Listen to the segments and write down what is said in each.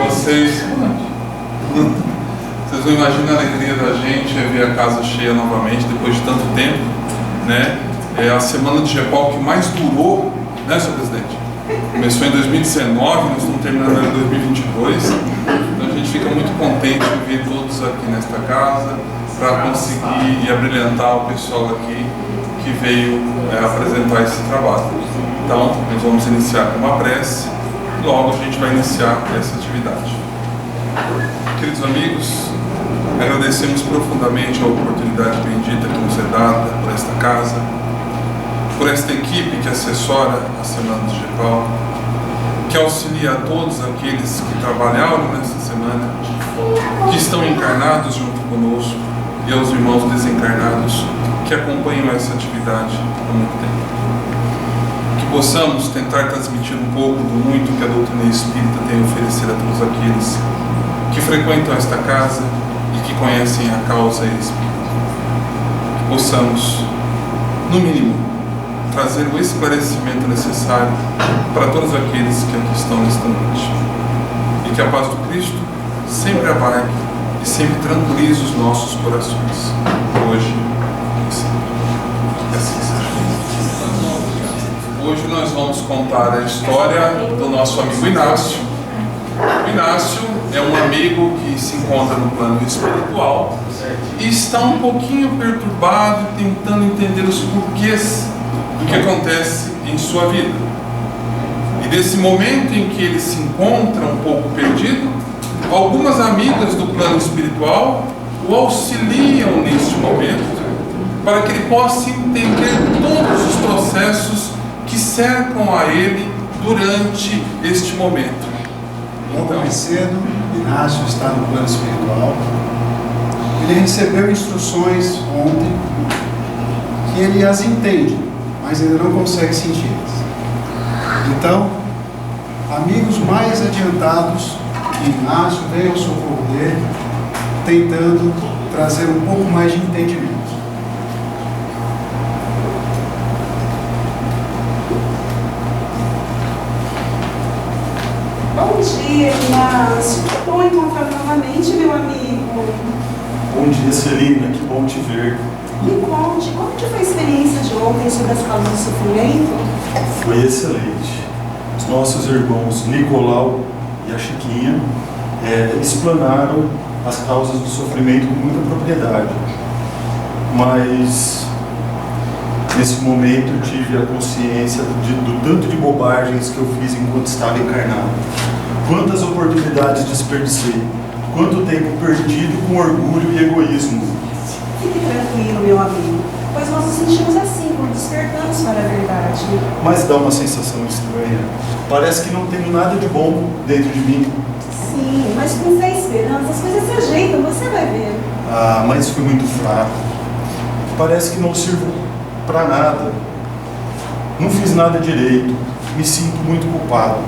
Vocês não imaginam a alegria da gente é ver a casa cheia novamente depois de tanto tempo, né? É a semana de GEPAL que mais durou, né, senhor presidente? Começou em 2019, nós estamos terminando em 2022. Então a gente fica muito contente de ver todos aqui nesta casa para conseguir e abrilhantar o pessoal aqui que veio apresentar esse trabalho. Então, nós vamos iniciar com uma prece e logo a gente vai iniciar essa atividade. Queridos amigos, agradecemos profundamente a oportunidade bendita que nos é dada por esta casa, por esta equipe que assessora a Semana de GEPAL, que auxilia a todos aqueles que trabalharam nesta semana, que estão encarnados junto conosco, e aos irmãos desencarnados que acompanham essa atividade há muito tempo. Que possamos tentar transmitir um pouco do muito que a doutrina espírita tem a oferecer a todos aqueles que frequentam esta casa e que conhecem a causa espírita. Que possamos, no mínimo, trazer o esclarecimento necessário para todos aqueles que aqui estão nesta noite. E que a paz do Cristo sempre abarque e sempre tranquilize os nossos corações, hoje e sempre. Que assim seja. Hoje nós vamos contar a história do nosso amigo Inácio. O Inácio é um amigo que se encontra no plano espiritual e está um pouquinho perturbado, tentando entender os porquês do que acontece em sua vida. E desse momento em que ele se encontra um pouco perdido, algumas amigas do plano espiritual o auxiliam neste momento para que ele possa entender todos os processos que cercam a ele durante este momento. Logo mais cedo, Inácio está no plano espiritual. Ele recebeu instruções ontem que ele as entende, mas ainda não consegue senti-las. Então, amigos mais adiantados que Inácio veio ao socorro dele, tentando trazer um pouco mais de entendimento. Bom dia, Inácio. Que bom encontrar novamente, meu amigo. Bom dia, Celina. Que bom te ver. Me conte, como que foi a experiência de ontem sobre as causas do sofrimento? Foi excelente. Os nossos irmãos Nicolau e a Chiquinha explanaram as causas do sofrimento com muita propriedade. Mas, nesse momento, eu tive a consciência do tanto de bobagens que eu fiz enquanto estava encarnado. Quantas oportunidades desperdicei. Quanto tempo perdido com orgulho e egoísmo. Fique tranquilo, meu amigo, pois nós nos sentimos assim quando despertamos para a verdade. Mas dá uma sensação estranha. Parece que não tenho nada de bom dentro de mim. Sim, mas com fé e esperança as coisas se ajeitam, você vai ver. Ah, mas fui muito fraco. Parece que não sirvo para nada. Não fiz nada direito. Me sinto muito culpado.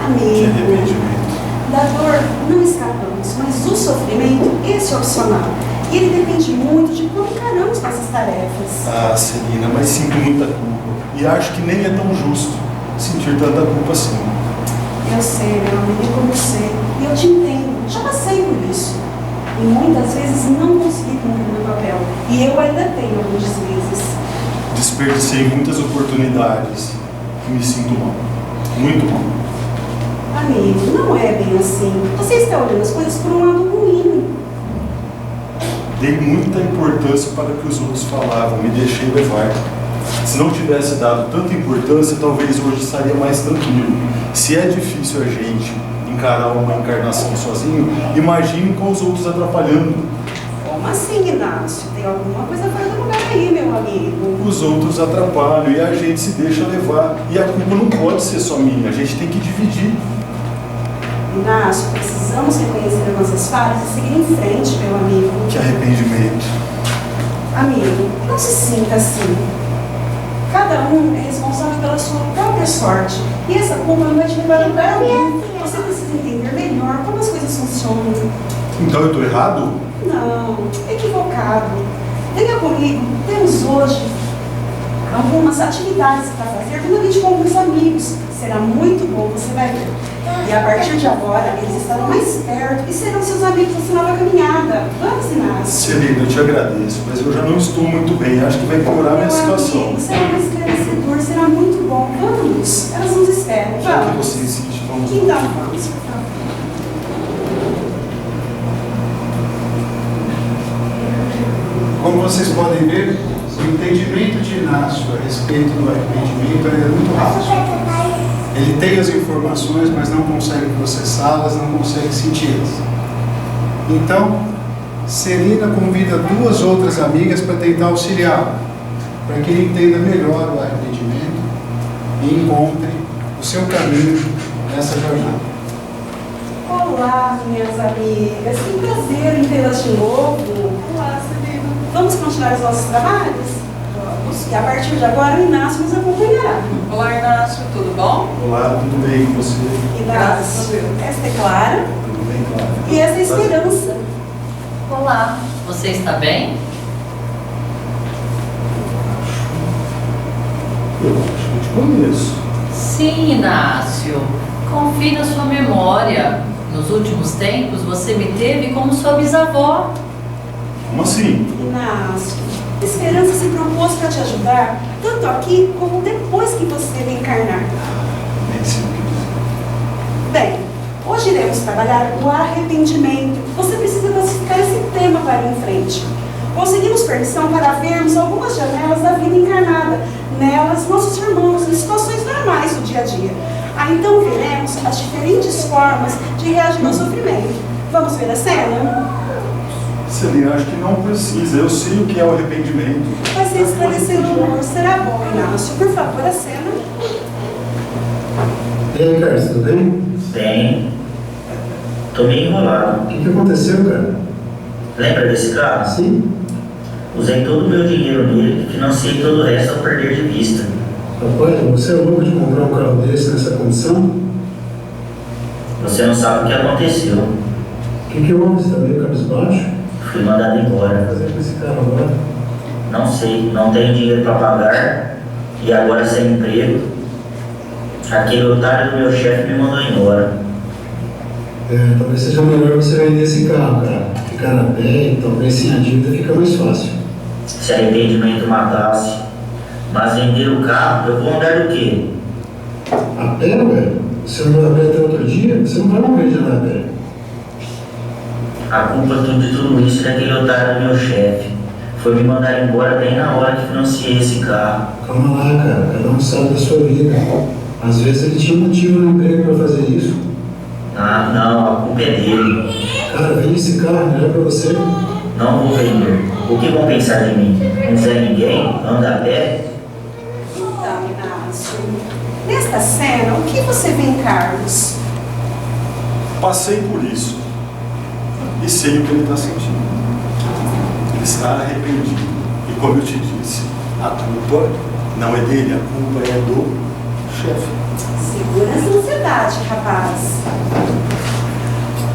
Amigo, de arrependimento. Da dor não escapamos, mas o sofrimento, esse é opcional. E ele depende muito de como encaramos nossas tarefas. Ah, Celina, mas sinto muita culpa. E acho que nem é tão justo sentir tanta culpa assim. Eu sei, meu amigo, e como sei. E eu te entendo, já passei por isso. E muitas vezes não consegui cumprir meu papel. E eu ainda tenho alguns deslizes. Desperdicei muitas oportunidades e me sinto mal. Muito mal. Amigo, não é bem assim. Você está olhando as coisas por um lado ruim. Dei muita importância para o que os outros falavam, me deixei levar. Se não tivesse dado tanta importância, talvez hoje estaria mais tranquilo. Se é difícil a gente encarar uma encarnação sozinho, imagine com os outros atrapalhando. Como assim, Inácio? Tem alguma coisa fora do lugar aí, meu amigo. Os outros atrapalham e a gente se deixa levar. E a culpa não pode ser só minha, a gente tem que dividir. Inácio, precisamos reconhecer as nossas falhas e seguir em frente, meu amigo. Que arrependimento. Amigo, não se sinta assim. Cada um é responsável pela sua própria sorte. E essa culpa não vai te levar a lugar algum. Você precisa entender melhor como as coisas funcionam. Então eu estou errado? Não, equivocado. Venha comigo, temos hoje algumas atividades para fazer, juntamente com alguns amigos. Será muito bom, você vai ver. E a partir de agora, eles estarão mais perto e serão seus amigos nessa nova caminhada. Vamos, Inácio. Celina, eu te agradeço, mas eu já não estou muito bem. Acho que vai piorar a minha situação. Amigo, será mais esclarecedor, será muito bom. Vamos, elas nos esperam. Já que Vamos. você insiste, vamos lá. Então, vamos, por favor. Como vocês podem ver, o entendimento de Inácio a respeito do arrependimento é muito raso. Ele tem as informações, mas não consegue processá-las, não consegue senti-las. Então, Celina convida duas outras amigas para tentar auxiliá-lo, para que ele entenda melhor o arrependimento e encontre o seu caminho nessa jornada. Olá, minhas amigas. Que prazer em tê-las de novo. Olá, Celina. Vamos continuar os nossos trabalhos? Vamos. E a partir de agora, o Inácio nos acompanhará. Olá, Inácio, tudo bom? Olá, tudo bem com você? Graças a Inácio, Deus. esta é Clara Tudo bem, Clara? e esta é Esperança. Olá, você está bem? Eu acho que eu te conheço. Sim, Inácio. Confie na sua memória. Nos últimos tempos, você me teve como sua bisavó. Como assim? Inácio, Esperança se propôs para te ajudar, tanto aqui como depois que você reencarnar. Nem sei o que dizer. Bem, hoje iremos trabalhar o arrependimento. Você precisa classificar esse tema para ir em frente. Conseguimos permissão para vermos algumas janelas da vida encarnada. Nelas, nossos irmãos em situações normais do dia a dia. Aí então veremos as diferentes formas de reagir ao sofrimento. Vamos ver a cena? Celina, acho que não precisa. Eu sei o que é o arrependimento. Vai ser esclarecedor. Será bom, Inácio. Por favor, a cena. E aí, Carlos, tudo bem? Bem, tô meio enrolado. O que aconteceu, cara? Lembra desse carro? Sim? Usei todo o meu dinheiro nele, financiei todo o resto ao perder de vista. Rapaz, você é louco de comprar um carro desse nessa condição? Você não sabe o que aconteceu. O que houve? Você tá meio cabisbaixo? Fui mandado O que vai embora. fazer com esse carro agora? Não sei, não tenho dinheiro para pagar e agora sem emprego. Aquele otário do meu chefe me mandou embora. Talvez seja melhor você vender esse carro, cara. Ficar a pé e talvez sem a dívida fica mais fácil. Se arrependimento matasse. Mas vender o carro, eu vou andar do quê? A pé, velho? Você andou a pé até outro dia? Você não vai morrer de andar a pé. A culpa de tudo isso é daquele otário do meu chefe. Foi me mandar embora bem na hora que financiei esse carro. Calma lá, cara. Cada um sabe da sua vida. Às vezes ele tinha um motivo no emprego para fazer isso. Ah, não, a culpa é dele. Cara, vende esse carro, melhor pra você. Não vou vender. O que vão pensar de mim? Não Zé Ninguém? Anda a pé? Então, Inácio, nesta cena, o que você vê em Carlos? Passei por isso. E sei o que ele está sentindo. Ele está arrependido. E como eu te disse, a culpa não é dele, a culpa é do chefe. Segurança e ansiedade, rapaz.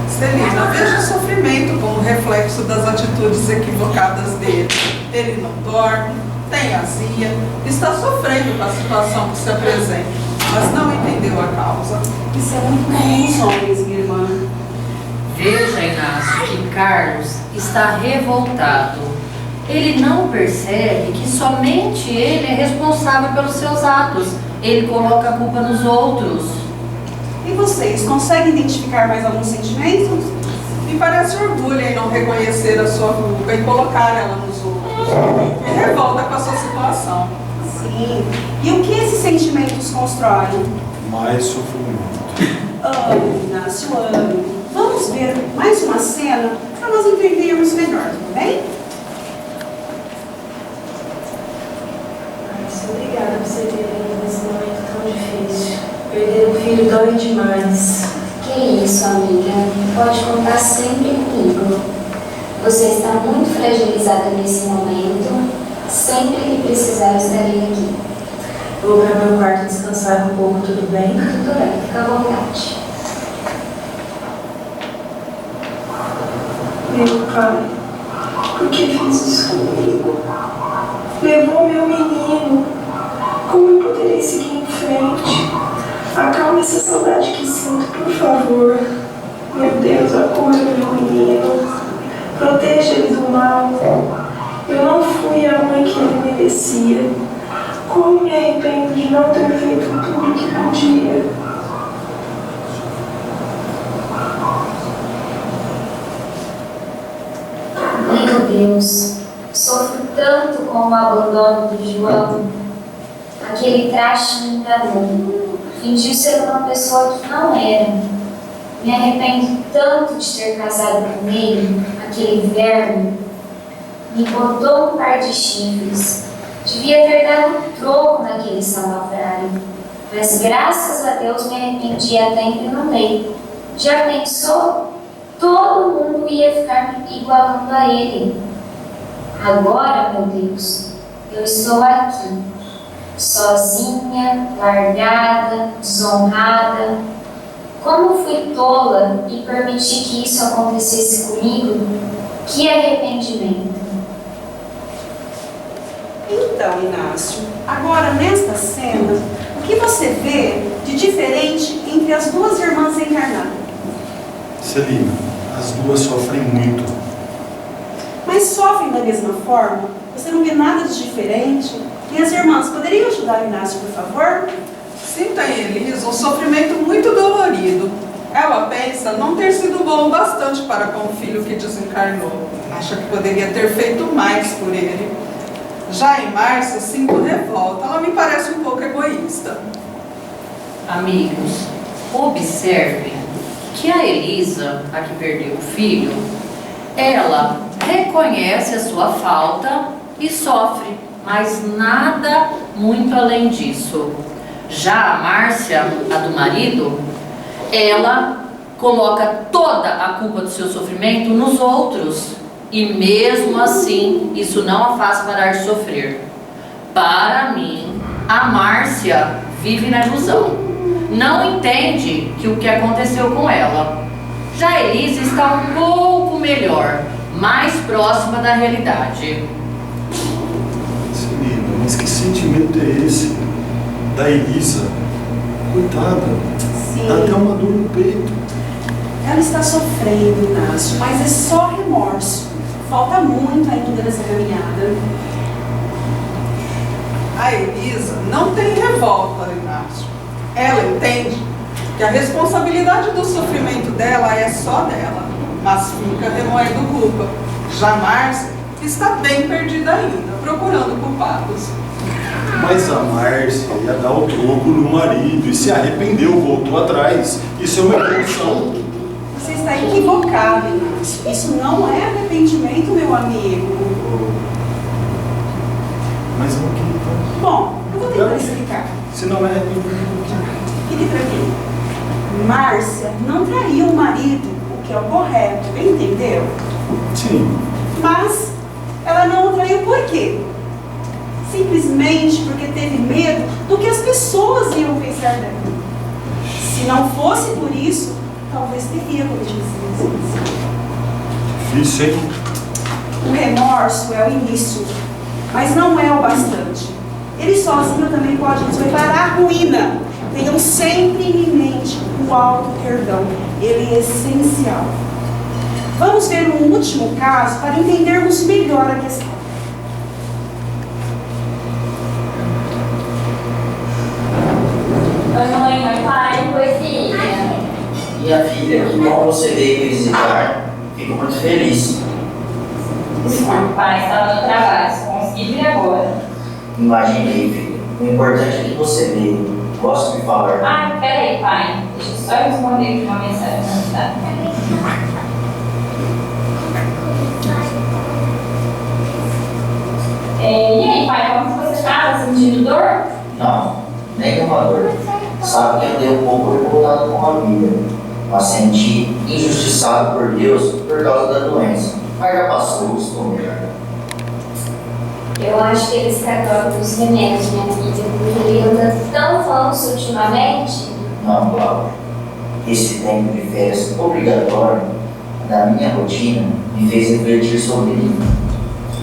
Celina, veja o sofrimento como reflexo das atitudes equivocadas dele. Ele não dorme, tem azia, está sofrendo com a situação que se apresenta, mas não entendeu a causa. Isso é muito comum nos homens, minha irmã. Veja, Inácio, que Carlos está revoltado. Ele não percebe que somente ele é responsável pelos seus atos. Ele coloca a culpa nos outros. E vocês, conseguem identificar mais alguns sentimentos? Me parece orgulho em não reconhecer a sua culpa e colocar ela nos outros. Me revolta com a sua situação. Sim. E o que esses sentimentos constroem? Mais sofrimento. Amo, Inácio, amo. Vamos ver mais uma cena para nós entendermos melhor, tudo bem? Obrigada por você ter vindo nesse momento tão difícil. Perder um filho dói demais. Que isso, amiga. Pode contar sempre comigo. Você está muito fragilizada nesse momento. Sempre que precisar, eu estarei aqui. Eu vou para meu quarto descansar um pouco, tudo bem? Tudo bem, fica à vontade. Meu pai, por que fez isso comigo? Levou meu menino. Como eu poderei seguir em frente? Acalme essa saudade que sinto, por favor. Meu Deus, acolha meu menino. Proteja ele do mal. Eu não fui a mãe que ele merecia. Como me arrependo de não ter feito tudo o que podia. Meu Deus, sofro tanto com o abandono do João. Aquele traste me enganou. Fingiu ser uma pessoa que não era. Me arrependo tanto de ter casado com ele, aquele verme. Me botou um par de chifres. Devia ter dado um troco naquele salafrário. Mas graças a Deus me arrependi a tempo e não dei. Já pensou? Todo mundo ia ficar me igualando a ele. Agora, meu Deus, eu estou aqui, sozinha, largada, desonrada. Como fui tola e permiti que isso acontecesse comigo? Que arrependimento! Então, Inácio, agora nesta cena, o que você vê de diferente entre as duas irmãs encarnadas? Celina, as duas sofrem muito. Mas sofrem da mesma forma? Você não vê nada de diferente? E as irmãs, poderiam ajudar o Inácio, por favor? Sinta em Elisa um sofrimento muito dolorido. Ela pensa não ter sido bom o bastante para com o filho que desencarnou. Acha que poderia ter feito mais por ele. Já em Márcia, sinto revolta. Ela me parece um pouco egoísta. Amigos, observem que a Elisa, a que perdeu o filho, ela reconhece a sua falta e sofre, mas nada muito além disso. Já a Márcia, a do marido, ela coloca toda a culpa do seu sofrimento nos outros. E mesmo assim, isso não a faz parar de sofrer. Para mim, a Márcia vive na ilusão. Não entende que o que aconteceu com ela. Já a Elisa está um pouco melhor, mais próxima da realidade. Celina, mas que sentimento é esse? Da Elisa? Coitada, Sim. dá até uma dor no peito. Ela está sofrendo, Inácio, mas é só remorso. Falta muito ainda nessa caminhada. A Elisa não tem revolta, Inácio. Ela entende que a responsabilidade do sofrimento dela é só dela, mas fica remoendo culpa. Já Márcia está bem perdida ainda, procurando culpados. Mas a Márcia ia dar o troco no marido e se arrependeu, voltou atrás. Isso é uma evolução. Você está equivocado, Inácio. Isso não é arrependimento, meu amigo. Mas não que. Bom, eu vou tentar explicar. Se não é arrependimento. Fique tranquilo. Márcia não traiu o marido, o que é o correto, entendeu? Sim. Mas ela não o traiu por quê? Simplesmente porque teve medo do que as pessoas iam pensar dela. Se não fosse por isso, talvez teria cometido esse suicídio. Difícil, hein? O remorso é o início, mas não é o bastante. Ele sozinho também pode nos levar à ruína. Tenham sempre em mente o auto-perdão. Ele é essencial. Vamos ver um último caso para entendermos melhor a questão. Oi, mãe, oi, pai, oi, filha. Minha filha, que bom você veio me visitar. Fico muito feliz. Desculpa, pai, estava no trabalho, só consegui vir agora. Imaginei, filha. O importante é que você veio. Gosto de falar. Ai, peraí, pai. Deixa eu só responder aqui uma mensagem, tá? E aí, pai, como você está? Tá sentindo dor? Não, nem uma dor. Sabe que andei um pouco revoltado com a vida, mas senti injustiçado por Deus por causa da doença. Mas já passou, estou melhor. Eu acho que ele está droga dos remédios, minha filha, porque ele anda tão falso ultimamente. Não, Cláudio. Esse tempo de férias obrigatório da minha rotina me fez refletir sobre ele.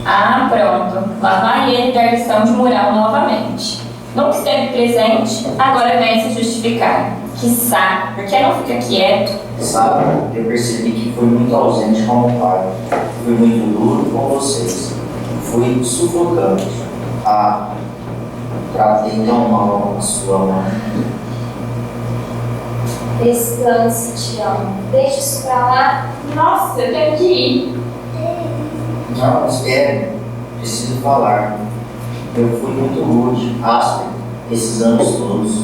Ah, pronto. Lá vai ele dar lição de moral novamente. Nunca esteve presente, agora vem se justificar. Que saco, por que não fica quieto? Sabe, eu percebi que fui muito ausente como pai. Fui muito duro com vocês. Fui sufocante. Ah, tratei tão mal a sua mãe. Descanse, te amo. Deixa isso pra lá. Nossa, eu tenho que ir. Não, espere. Preciso falar. Eu fui muito rude, áspero, esses anos todos.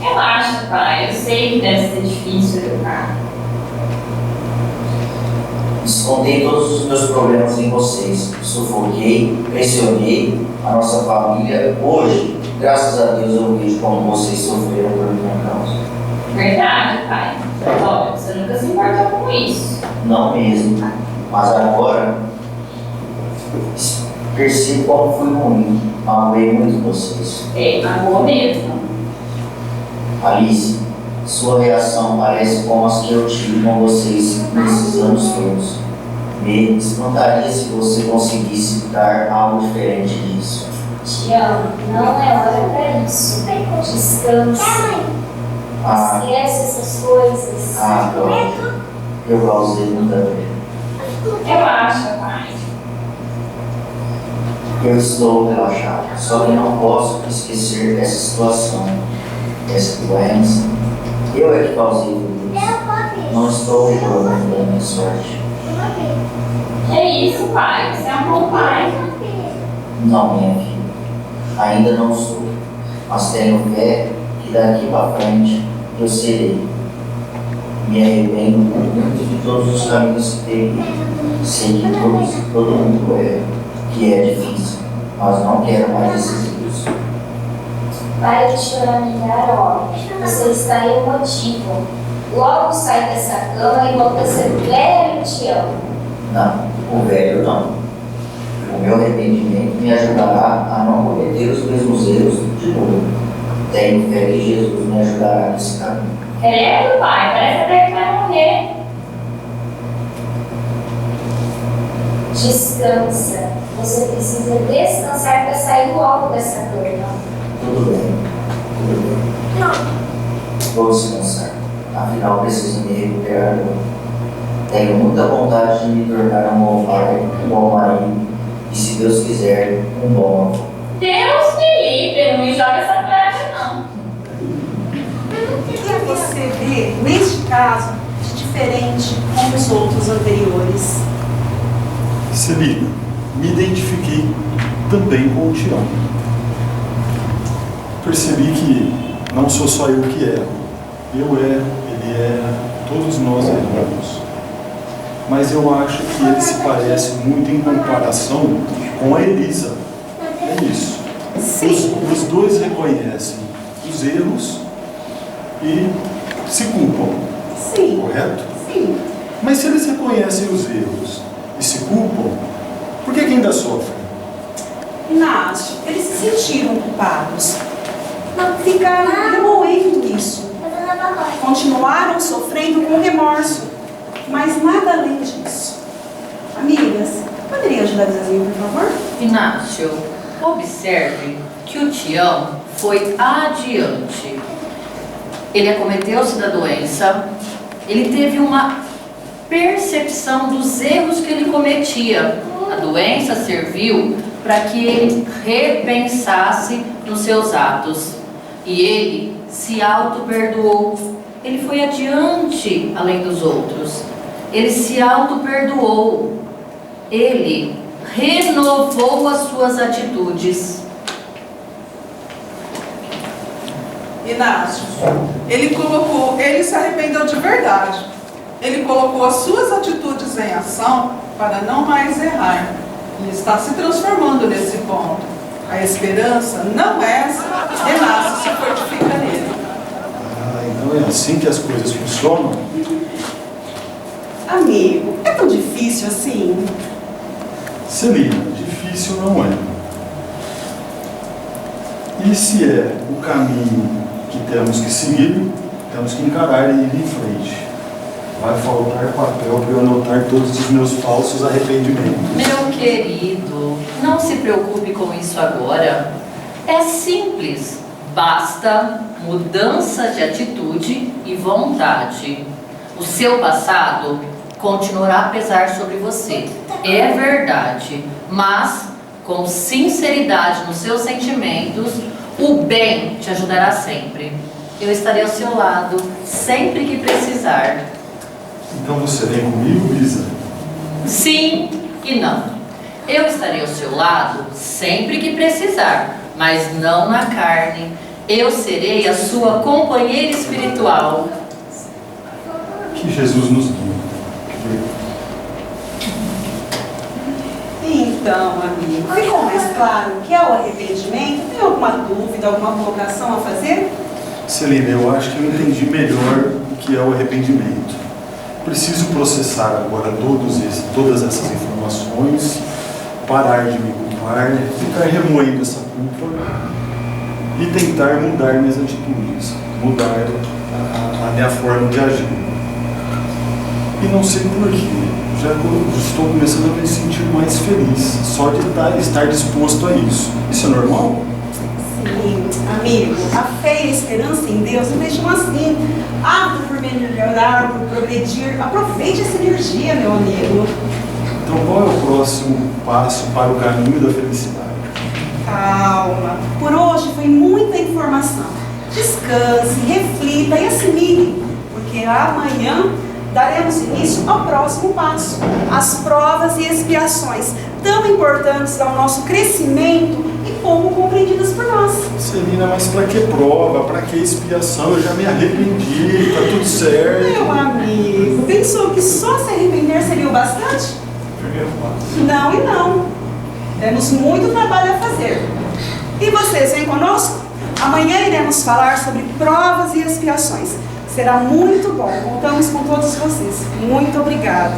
Relaxa, pai. Eu sei que deve ser difícil educar. Escondi todos os meus problemas em vocês. Sufoquei, pressionei a nossa família. Hoje, graças a Deus, eu vejo como vocês sofreram por minha causa. Verdade, pai. Olha, você nunca se importou com isso. Não mesmo. Mas agora, percebo como fui ruim. Amei muito vocês. É, magoou mesmo. Alice, sua reação parece como as que eu tive com vocês nesses anos todos. Me espantaria se você conseguisse dar algo diferente disso. Te amo. Não é hora pra isso. Descanse. Esquece essas coisas. Cláudia, eu causei muita pena. Relaxa, pai. Eu estou relaxado, só que não posso esquecer dessa situação, dessa doença. Eu é que causei tudo isso. Não estou reclamando da minha sorte. Que isso, pai? Você é um bom pai. Não, minha filha. Ainda não sou. Mas tenho fé que daqui para frente eu serei. Me arrependo muito de todos os caminhos que peguei. Sei que todo mundo que é difícil, mas não quero mais esses rios. Pare de choramingar, homem. Você está emotivo. Logo sai dessa cama e volta a ser velho, te amo. Não, o velho não. O meu arrependimento me ajudará a não cometer os mesmos erros de novo. Tenho fé que Jesus me ajudará nesse caminho. Credo, pai. Parece até que vai morrer. Descansa. Você precisa descansar para sair logo dessa cama. Tudo bem. Vou descansar. Afinal, preciso me recuperar agora. Tenho muita vontade de me tornar um bom pai, um bom marido e, se Deus quiser, um bom avô. Deus me livre, não me joga essa praga, não. O que você vê, neste caso, de diferente com os outros anteriores? Celina, me identifiquei também com o Tião. Percebi que não sou só eu que erro. Eu erro, ele erra, todos nós erramos. Mas eu acho que ele se parece muito em comparação com a Elisa. É isso. Os dois reconhecem os erros e se culpam. Sim. Correto? Sim. Mas se eles reconhecem os erros e se culpam, por que ainda sofrem? Inácio, eles se sentiram culpados. Ficaram remoendo isso. Continuaram sofrendo com remorso. Mas nada além disso. Amigas, poderia ajudar a Zezinho, por favor? Inácio, observe que o Tião foi adiante. Ele acometeu-se da doença, ele teve uma percepção dos erros que ele cometia. A doença serviu para que ele repensasse nos seus atos. E ele se auto-perdoou. Ele foi adiante além dos outros. Ele se auto-perdoou. Ele renovou as suas atitudes. Inácio, ele se arrependeu de verdade. Ele colocou as suas atitudes em ação para não mais errar. Ele está se transformando nesse ponto. A esperança não é renasce, se fortifica nele. Então é assim que as coisas funcionam? Amigo, é tão difícil assim? Celina, difícil não é. E se é o caminho que temos que seguir, temos que encarar e ir em frente. Vai faltar papel para eu anotar todos os meus falsos arrependimentos. Meu querido, não se preocupe com isso agora. É simples. Basta mudança de atitude e vontade. O seu passado continuará a pesar sobre você. É verdade. Mas, com sinceridade nos seus sentimentos, o bem te ajudará sempre. Eu estarei ao seu lado sempre que precisar. Então você vem comigo, Isa? Sim e não. Eu estarei ao seu lado sempre que precisar, mas não na carne. Eu serei a sua companheira espiritual. Que Jesus nos guie. Então, amigo, ficou mais claro que é o arrependimento? Tem alguma dúvida, alguma colocação a fazer? Celina, eu acho que eu entendi melhor o que é o arrependimento. Preciso processar agora todas essas informações, parar de me culpar, ficar remoendo essa culpa e tentar mudar minhas atitudes, mudar a minha forma de agir. E não sei porquê, já estou começando a me sentir mais feliz, só de estar disposto a isso. Isso é normal? Sim, amigo, a fé e a esperança em Deus não deixam assim. Apto por melhorar, por progredir. Aproveite essa energia, meu amigo. Então qual é o próximo passo para o caminho da felicidade? Calma. Por hoje foi muita informação. Descanse, reflita e assimile, porque amanhã daremos início ao próximo passo, as provas e expiações, tão importantes ao nosso crescimento e pouco compreendidas por nós. Celina, mas para que prova? Para que expiação? Eu já me arrependi, tá tudo certo. Meu amigo, pensou que só se arrepender seria o bastante? Não e não. Temos muito trabalho a fazer. E vocês vêm conosco? Amanhã iremos falar sobre provas e expiações. Será muito bom. Contamos com todos vocês. Muito obrigado.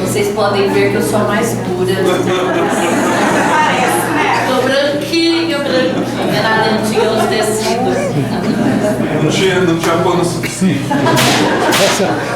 Vocês podem ver que eu sou a mais pura. Parece, né? Tô branquinha, nadandinha nos tecidos. Não tinha pano suficiente.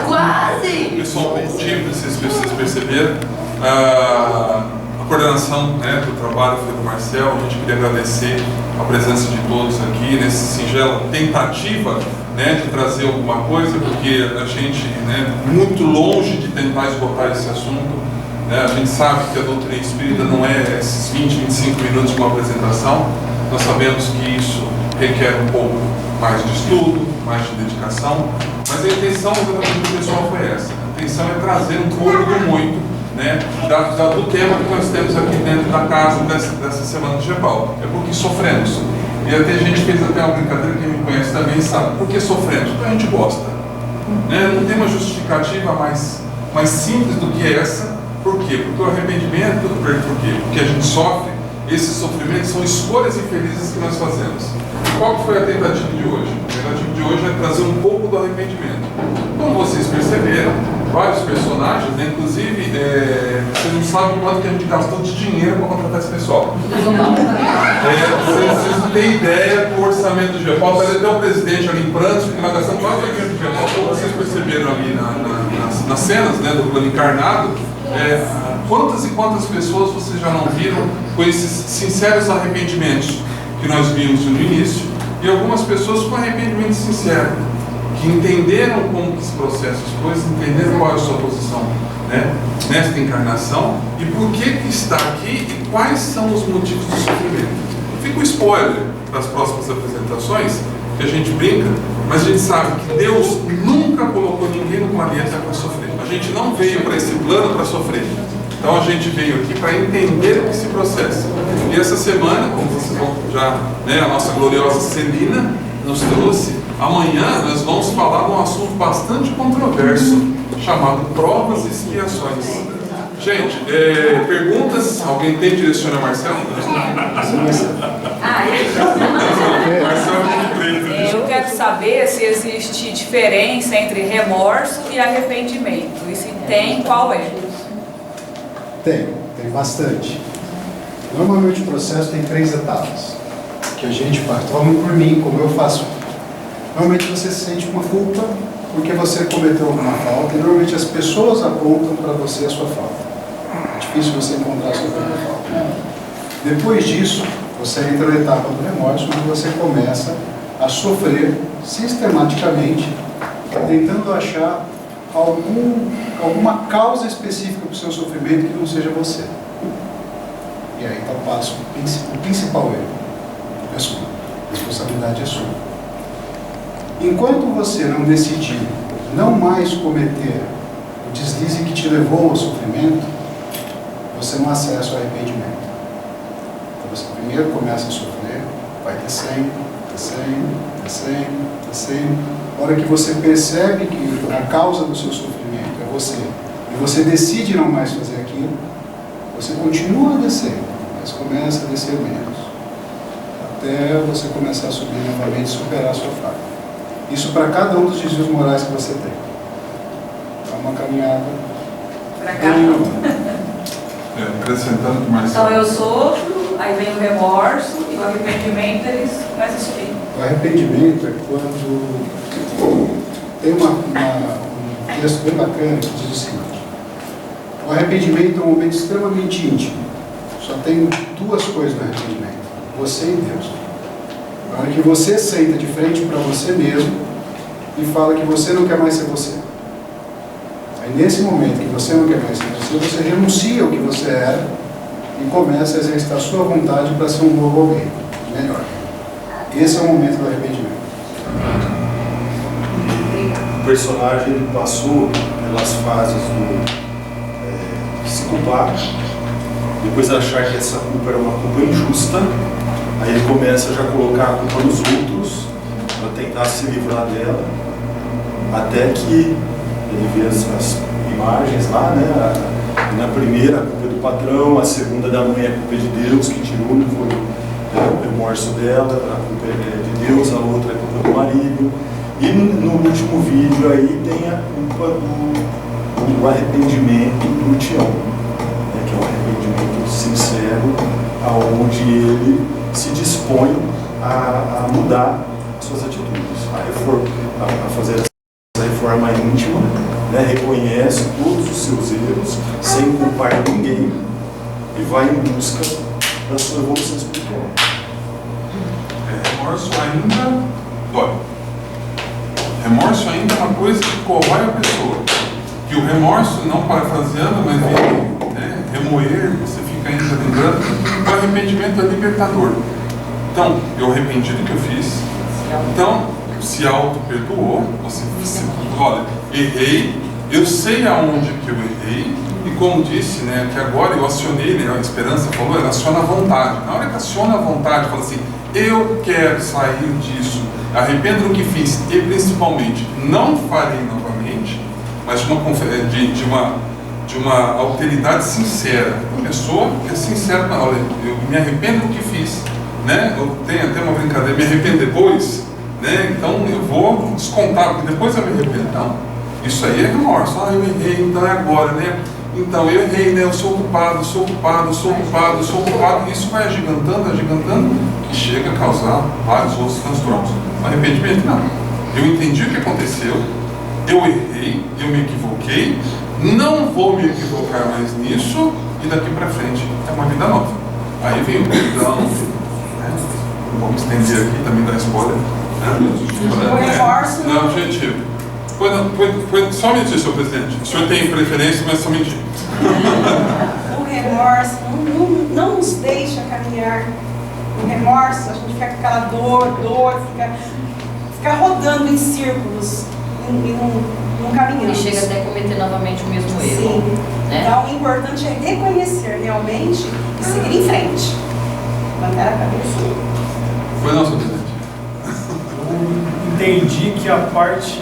Quase! Pessoal, um tímido, vocês perceberam. A coordenação, né, do trabalho foi do Marcel. A gente queria agradecer a presença de todos aqui nessa singela tentativa, né, de trazer alguma coisa, porque a gente, né, muito longe de tentar esgotar esse assunto, né, a gente sabe que a doutrina espírita não é esses 20, 25 minutos de uma apresentação. Nós sabemos que isso requer um pouco mais de estudo, mais de dedicação, mas a intenção do pessoal foi essa. A intenção é trazer um pouco do muito, né, do tema que nós temos aqui dentro da casa dessa semana de GEPAL. É porque sofremos. E até a gente fez até uma brincadeira, quem me conhece também sabe. Por que sofremos? Porque a gente gosta. Né? Não tem uma justificativa mais simples do que essa. Por quê? Porque o arrependimento, por quê? Porque a gente sofre, esses sofrimentos são escolhas infelizes que nós fazemos. Qual que foi a tentativa de hoje? A tentativa de hoje é trazer um pouco do arrependimento. Como vocês perceberam, vários personagens, né? Inclusive, vocês não sabem quanto que a gente gastou de dinheiro para contratar esse pessoal. Vocês não têm ideia do orçamento do GEPAL, está até o presidente ali em prantos, porque nós gastamos quase dinheiro do GEPAL. Como vocês perceberam ali nas cenas, né, do plano encarnado, quantas e quantas pessoas vocês já não viram com esses sinceros arrependimentos que nós vimos no início, e algumas pessoas com arrependimento sincero, que entenderam como que se processa as coisas, entenderam qual é a sua posição, né, nesta encarnação e por que está aqui e quais são os motivos do sofrimento. Fica um spoiler das próximas apresentações, que a gente brinca, mas a gente sabe que Deus nunca colocou ninguém no planeta para sofrer. A gente não veio para esse plano para sofrer. Então a gente veio aqui para entender o que se processa. E essa semana, como vocês vão já, né, a nossa gloriosa Celina nos trouxe, amanhã nós vamos falar de um assunto bastante controverso, chamado provas e expiações. Gente, perguntas? Alguém tem? Direciona Marcelo? Ah, Marcelo é muito preto. quero saber se existe diferença entre remorso e arrependimento. E se tem, qual é? Tem bastante. Normalmente o processo tem 3 etapas que a gente faz. Tome por mim, como eu faço. Normalmente você sente uma culpa porque você cometeu alguma falta, e normalmente as pessoas apontam para você a sua falta. É difícil você encontrar a sua própria falta. Depois disso, você entra na etapa do remorso, onde você começa a sofrer sistematicamente, tentando achar alguma causa específica para o seu sofrimento que não seja você. E aí está o passo, o principal erro é sua, a responsabilidade é sua. Enquanto você não decidir não mais cometer o deslize que te levou ao sofrimento, você não acessa o arrependimento. Então você primeiro começa a sofrer, vai descendo, descendo, descendo, descendo. A hora que você percebe que a causa do seu sofrimento é você, e você decide não mais fazer aquilo, você continua descendo, mas começa a descer menos, até você começar a subir novamente e superar a sua falha. Isso para cada um dos desvios morais que você tem. É uma caminhada. Para cada um. Acrescentando o que mais. Então eu sofro, aí vem o remorso e o arrependimento, eles começam a subir. O arrependimento é quando tem um texto bem bacana que diz o seguinte: o arrependimento é um momento extremamente íntimo. Só tem 2 coisas no arrependimento: você e Deus. Na hora que você senta de frente para você mesmo e fala que você não quer mais ser você. Aí nesse momento que você não quer mais ser você, você renuncia ao que você era e começa a exercitar a sua vontade para ser um novo alguém, melhor. Esse é o momento do arrependimento. O personagem ele passou pelas fases do se culpar, depois achar que essa culpa era uma culpa injusta. Aí ele começa já a colocar a culpa nos outros para tentar se livrar dela, até que ele vê essas imagens lá, né? Na primeira a culpa é do patrão, a segunda da mãe é a culpa de Deus que tirou, não foi o remorso dela, a culpa é de Deus, a outra é a culpa do marido. E no último vídeo aí tem a culpa do arrependimento do Tião, né? Que é um arrependimento sincero, aonde ele se dispõe a mudar suas atitudes, a fazer essa reforma íntima, né? Reconhece todos os seus erros, sem culpar ninguém, e vai em busca da sua evolução espiritual. Remorso ainda dói. Remorso ainda é uma coisa que corrói a pessoa. Que o remorso, não parafraseando, mas vem, né, remoer, você fica ainda lembrando. O arrependimento é libertador. Então, eu arrependi do que eu fiz. Então, se auto-perdoou. Olha, errei, eu sei aonde que eu errei. E como disse, né, que agora eu acionei, né, a Esperança falou, ela aciona a vontade. Na hora que aciona a vontade, fala assim, eu quero sair disso, arrependo do que fiz e principalmente não farei novamente, mas de uma alteridade sincera. A pessoa é sincera, olha, eu me arrependo do que fiz, né? Eu tenho até uma brincadeira, me arrependo depois, né? Então eu vou descontar, porque depois eu me arrependo. Não, isso aí é remorso. Ah, eu errei, então é agora, né? Então eu errei, né? Eu sou culpado, e isso vai agigantando, que chega a causar vários outros transtornos. O arrependimento não. Eu entendi o que aconteceu, eu errei, eu me equivoquei, não vou me equivocar mais nisso, e daqui para frente é uma vida nova. Aí vem o perdão, né? Vamos estender aqui, também dar spoiler. O remorso. Não, gente. Foi só um minutinho, senhor presidente. O senhor tem preferência, mas só um minutinho. O remorso não nos deixa caminhar. O remorso, a gente fica com aquela dor, fica rodando em círculos e não caminhamos. E chega até a cometer novamente o mesmo erro. Sim. Né? Então, o importante é reconhecer realmente e seguir em frente. Levantar a cabeça. Foi não, senhor presidente. Eu entendi que a parte,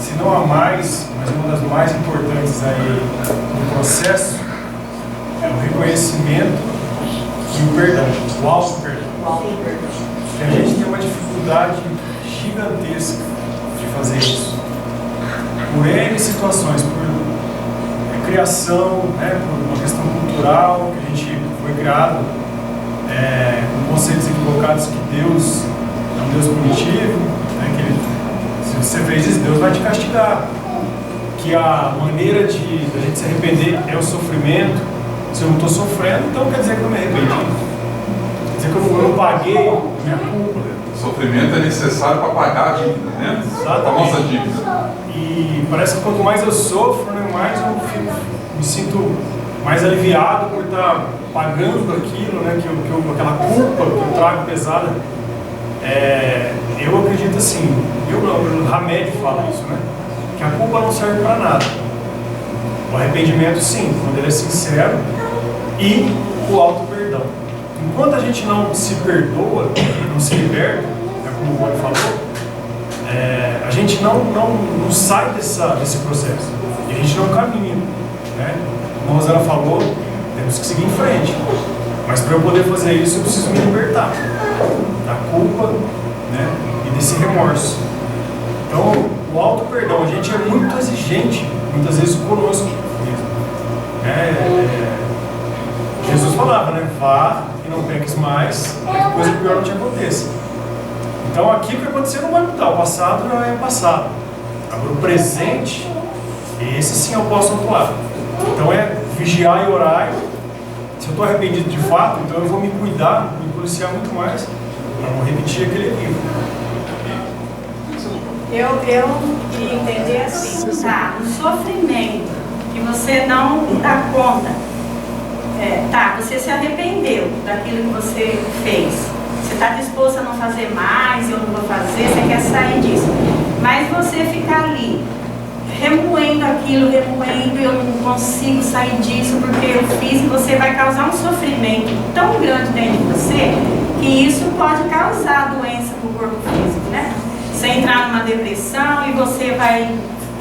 se não a mais, mas uma das mais importantes aí no processo é o reconhecimento e o perdão, o auto-perdão. que a gente tem uma dificuldade gigantesca de fazer isso. Por N situações, por criação, né, por uma questão cultural, que a gente foi criado com conceitos equivocados que Deus é um Deus punitivo, né, que ele, se você fez isso, Deus vai te castigar. Que a maneira de a gente se arrepender é o sofrimento. Se eu não estou sofrendo, então quer dizer que eu me arrependi. Quer dizer que eu não paguei a minha culpa. Sofrimento é necessário para pagar a dívida, né? Exatamente. A nossa dívida. E parece que quanto mais eu sofro, né, mais eu me sinto mais aliviado por estar pagando aquilo, né, aquela culpa que eu trago pesada. Eu acredito assim, o Hamed fala isso, né? Que a culpa não serve para nada. O arrependimento, sim, quando ele é sincero, e o auto-perdão. Enquanto a gente não se perdoa, não se liberta, como o Rony falou, a gente não sai desse processo. E a gente não caminha. Né? Como a Rosana falou, temos que seguir em frente. Mas para eu poder fazer isso, eu preciso me libertar da culpa, né, e desse remorso. Então, o auto-perdão, a gente é muito exigente, muitas vezes conosco mesmo. Jesus falava, né? Vá e não peques mais, para que coisa pior não te aconteça. Então, aqui o que aconteceu não vai mudar, o passado já é passado. Agora, o presente, esse sim eu posso atuar. Então, vigiar e orar. Se eu estou arrependido de fato, então eu vou me cuidar, me policiar muito mais, para não repetir aquele equívoco. Eu queria entender assim, tá? O sofrimento que você não dá conta, você se arrependeu daquilo que você fez. Você está disposto a não fazer mais, eu não vou fazer, você quer sair disso. Mas você ficar ali, remoendo aquilo, remoendo, eu não consigo sair disso porque eu fiz, e você vai causar um sofrimento tão grande dentro de você, que isso pode causar doença para o corpo físico, né? Você entrar numa depressão e você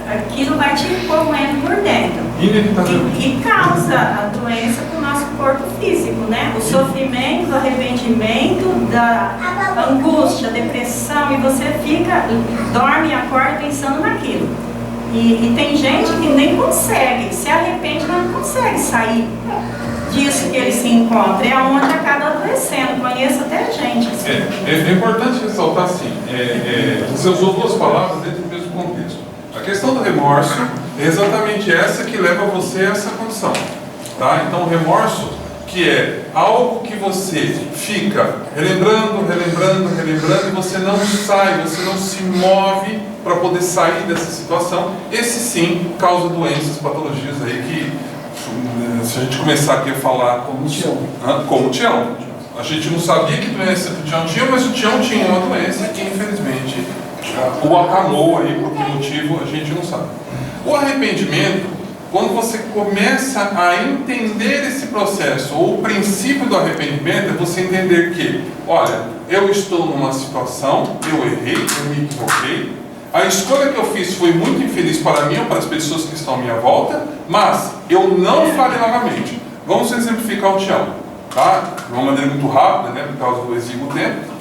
aquilo vai te corroendo por dentro. E causa a doença para o nosso corpo físico, né? O sofrimento, o arrependimento, da angústia, depressão, e você dorme e acorda pensando naquilo. E tem gente que nem consegue, se arrepende, mas não consegue sair disso que ele se encontra. É onde acaba adoecendo. Conheço até gente assim. É importante ressaltar assim, você usou duas palavras dentro do mesmo contexto. A questão do remorso é exatamente essa que leva você a essa condição, tá? Então o remorso, que é algo que você fica relembrando, e você não sai, você não se move para poder sair dessa situação, esse sim causa doenças, patologias aí que, se a gente começar aqui a falar como o Tião, a gente não sabia que doença que o Tião tinha, mas o Tião tinha uma doença que infelizmente o acamou aí, por que motivo a gente não sabe. O arrependimento, quando você começa a entender esse processo, ou o princípio do arrependimento, é você entender que, olha, eu estou numa situação, eu errei, eu me equivoquei, a escolha que eu fiz foi muito infeliz para mim ou para as pessoas que estão à minha volta, mas eu não farei novamente. Vamos exemplificar o Tião, tá? De uma maneira muito rápida, né, por causa do exíguo tempo.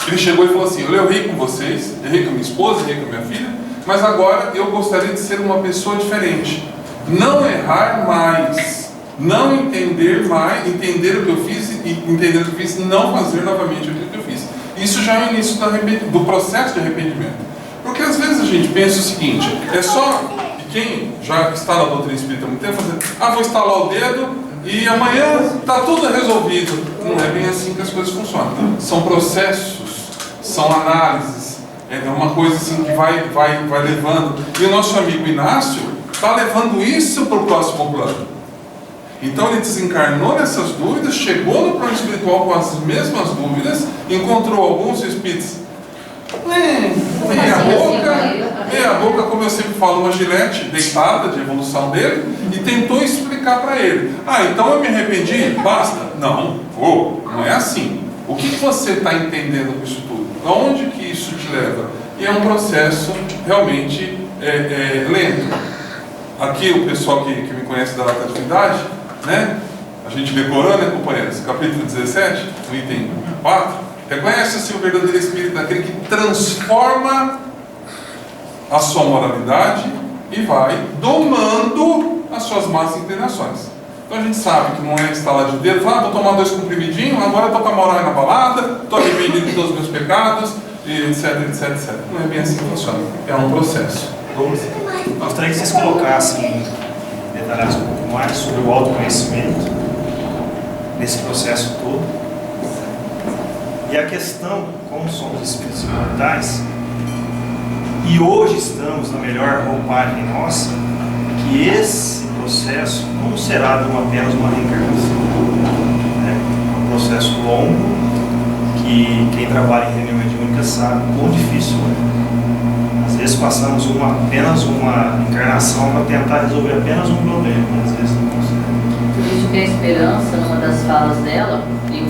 Ele chegou e falou assim: eu errei com vocês, errei com a minha esposa, errei com a minha filha, mas agora eu gostaria de ser uma pessoa diferente. Não errar mais, não entender mais, entender o que eu fiz e entender o que eu fiz, não fazer novamente aquilo que eu fiz. Isso já é o início do processo de arrependimento. Porque às vezes a gente pensa o seguinte, é só, e quem já está na doutrina espírita há muito tempo, fazer, vou estalar o dedo e amanhã está tudo resolvido. Não é bem assim que as coisas funcionam. São processos, são análises, é uma coisa assim que vai levando. E o nosso amigo Inácio está levando isso para o próximo plano. Então ele desencarnou nessas dúvidas, chegou no plano espiritual com as mesmas dúvidas, encontrou alguns espíritos meia boca, como eu sempre falo, uma gilete deitada de evolução dele, e tentou explicar para ele: então eu me arrependi? Basta? Não é assim. O que você está entendendo com isso tudo? Aonde que isso te leva? E é um processo realmente lento. Aqui o pessoal que me conhece da atividade, né? A gente decorou, né, companheiros? Capítulo 17, no item 4. Reconhece-se o verdadeiro Espírito daquele que transforma a sua moralidade e vai domando as suas más inclinações. Então a gente sabe que não é instalar de dedo, vou tomar 2 comprimidinhos, agora eu tô com a moral na balada, estou arrependido de todos os meus pecados, e etc. Não é bem assim que funciona. É um processo. Gostaria que vocês colocassem, detalhassem um pouco mais sobre o autoconhecimento nesse processo todo. E a questão, como somos espíritos imortais, e hoje estamos na melhor roupagem nossa, que esse processo não será apenas uma reencarnação. É um processo longo, que quem trabalha em reunião mediúnica sabe o quão difícil é. Às vezes passamos apenas uma encarnação para tentar resolver apenas um problema, mas às vezes não consegue. Por isso que a esperança, numa das falas dela, eu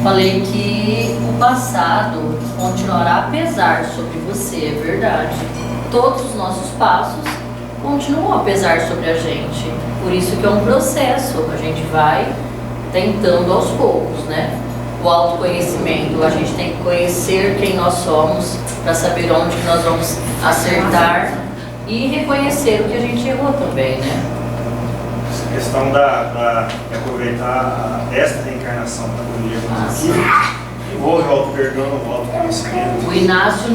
falei que o passado continuará a pesar sobre você, é verdade. Todos os nossos passos continuam a pesar sobre a gente. Por isso que é um processo, a gente vai tentando aos poucos, né? O autoconhecimento, a gente tem que conhecer quem nós somos para saber onde que nós vamos acertar e reconhecer o que a gente errou também, né? Essa questão de aproveitar esta reencarnação para corrigir aqui, envolve o auto-perdão, o autoconhecimento. O Inácio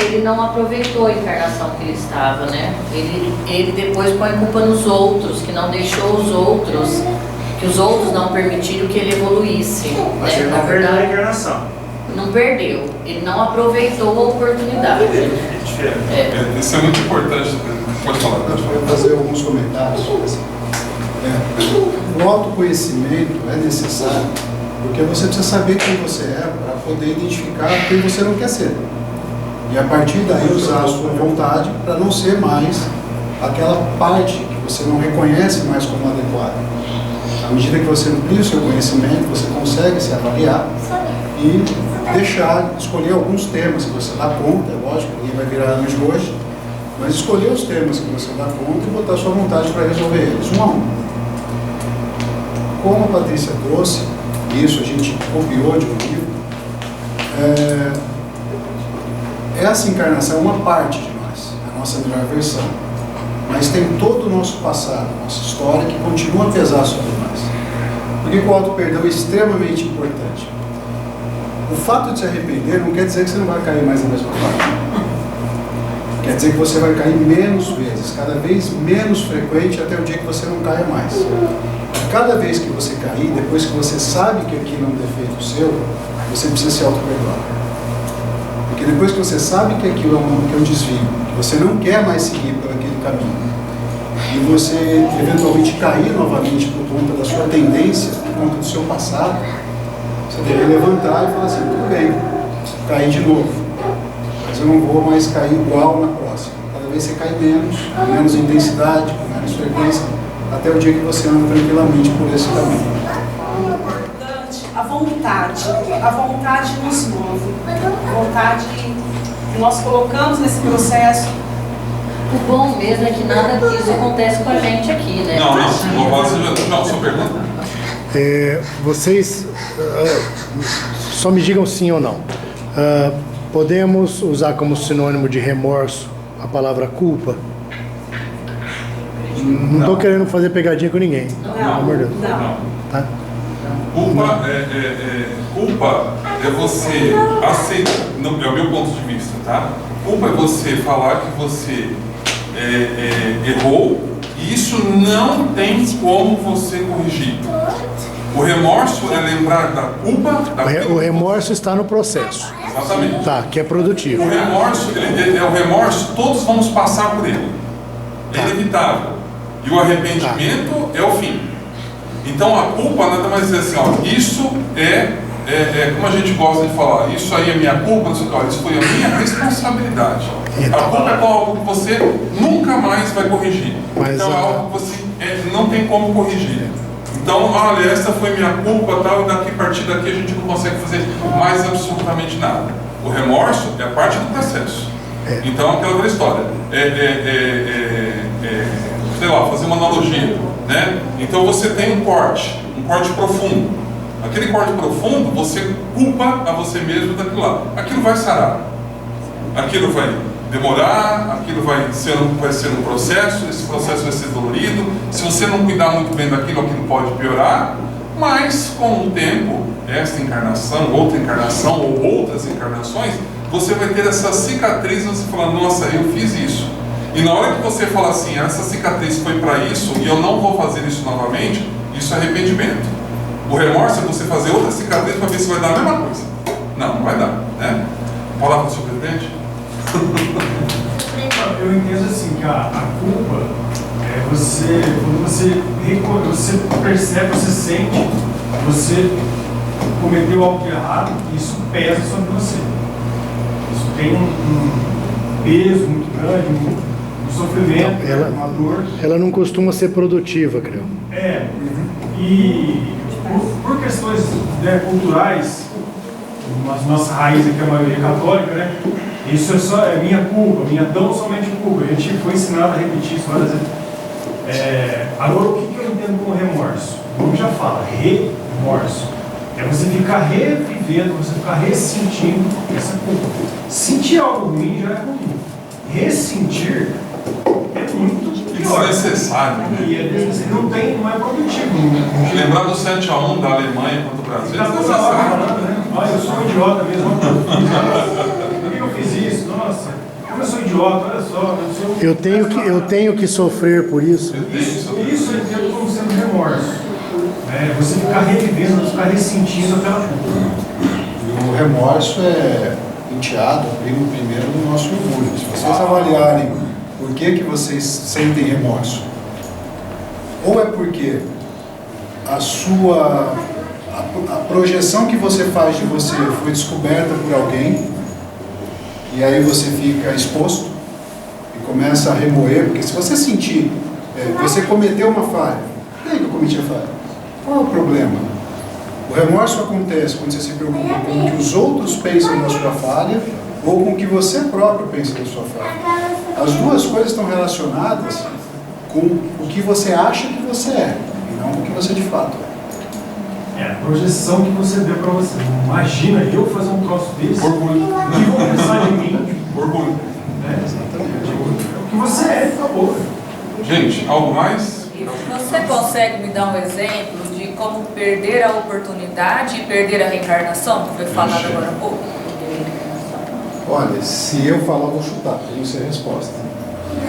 ele não aproveitou a encarnação que ele estava, né? Ele depois põe culpa nos outros, que não deixou os outros, que os outros não permitiram que ele evoluísse. Mas né? ele não perdeu a encarnação. Não perdeu, ele não aproveitou a oportunidade. É diferente. Isso é muito importante. Pode falar. Eu vou fazer alguns comentários. O autoconhecimento é necessário porque você precisa saber quem você é para poder identificar quem você não quer ser. E a partir daí usar a sua vontade para não ser mais aquela parte que você não reconhece mais como adequada. À medida que você amplia o seu conhecimento, você consegue se avaliar e escolher alguns temas que você dá conta, é lógico, ninguém vai virar anjo hoje, mas escolher os temas que você dá conta e botar a sua vontade para resolver eles, um a um. Como a Patrícia trouxe, isso a gente copiou de um livro, essa encarnação é uma parte de nós, a nossa melhor versão, mas tem todo o nosso passado, nossa história que continua a pesar sobre nós. Por que o auto-perdão é extremamente importante? O fato de se arrepender não quer dizer que você não vai cair mais na mesma parte. Quer dizer que você vai cair menos vezes, cada vez menos frequente até o dia que você não caia mais. Cada vez que você cair, depois que você sabe que aquilo é um defeito seu, você precisa se auto-perdoar. Porque depois que você sabe que aquilo é um desvio, que você não quer mais seguir por aquele caminho, e você eventualmente cair novamente por conta da sua tendência, por conta do seu passado, você deve levantar e falar assim, tudo bem, caí de novo, mas eu não vou mais cair igual na próxima. Cada vez você cai menos intensidade, com menos frequência, até o dia que você anda tranquilamente por esse caminho. A vontade nos move, a vontade que nós colocamos nesse processo. O bom mesmo é que nada disso acontece com a gente aqui, né? Não, sua pergunta. Vocês só me digam sim ou não. Podemos usar como sinônimo de remorso a palavra culpa? Não estou querendo fazer pegadinha com ninguém. Pelo amor de Deus. Tá? Culpa é você aceitar, é o meu ponto de vista, tá? Culpa é você falar que você errou e isso não tem como você corrigir. O remorso é lembrar da culpa. O remorso está no processo. Exatamente. Tá, que é produtivo. O remorso, todos vamos passar por ele. É inevitável. E o arrependimento é o fim. Então a culpa nada mais é assim, ó, isso como a gente gosta de falar, isso aí é minha culpa, isso foi a minha responsabilidade. A culpa é algo que você nunca mais vai corrigir. Então é algo que você não tem como corrigir. Então, olha, essa foi minha culpa, tal, e a partir daqui a gente não consegue fazer mais absolutamente nada. O remorso é parte do processo. Então, aquela outra história. sei lá, fazer uma analogia, né? Então você tem um corte profundo. Aquele corte profundo, você culpa a você mesmo daquilo lá. Aquilo vai sarar. Aquilo vai demorar, aquilo vai ser um processo, esse processo vai ser dolorido. Se você não cuidar muito bem daquilo, aquilo pode piorar, mas com o tempo, esta encarnação, outra encarnação ou outras encarnações, você vai ter essa cicatriz e você fala, nossa, eu fiz isso. E na hora que você fala assim, essa cicatriz foi para isso e eu não vou fazer isso novamente, isso é arrependimento. O remorso é você fazer outra cicatriz para ver se vai dar a mesma coisa. Não vai dar, né? Palavra do senhor presidente? Eu entendo assim que a culpa é quando você percebe, você sente, você cometeu algo de errado, isso pesa sobre você. Isso tem um peso muito grande, um sofrimento, uma dor. Ela não costuma ser produtiva, creio. E por questões, né, culturais, as nossas raízes aqui, a maioria católica, né? Isso é minha culpa, tão somente culpa. A gente foi ensinado a repetir isso várias vezes. Agora, o que eu entendo com remorso? O nome já fala, remorso. É você ficar revivendo, você ficar ressentindo essa culpa. Sentir algo ruim já é ruim. Ressentir é muito pior. Desnecessário. Não é produtivo. Lembrar do 7-1 da Alemanha contra o Brasil. Tá toda hora falando, né? Olha, eu sou um idiota mesmo. Por que eu fiz isso? Nossa, como eu sou idiota, olha só. Eu tenho que sofrer por isso. Isso eu entendo como sendo remorso. Você ficar revivendo, ficar ressentindo aquela culpa. O remorso é enteado, primo primeiro do nosso orgulho. Se vocês avaliarem por que vocês sentem remorso, ou é porque a projeção que você faz de você foi descoberta por alguém, e aí você fica exposto e começa a remoer, porque se você sentir, você cometeu uma falha, por que eu cometi a falha? Qual é o problema? O remorso acontece quando você se preocupa com o que os outros pensam da sua falha ou com o que você próprio pensa da sua falha. As duas coisas estão relacionadas com o que você acha que você é e não o que você de fato é. É a projeção que você deu para você. Imagina eu fazer um troço desse. Orgulho. O que vão pensar de mim? Orgulho. Exatamente. O que você é, acabou. Gente, algo mais? Você consegue me dar um exemplo de como perder a oportunidade e perder a reencarnação, que foi falado agora há pouco? Olha, se eu falar, eu vou chutar, tenho que ser a resposta.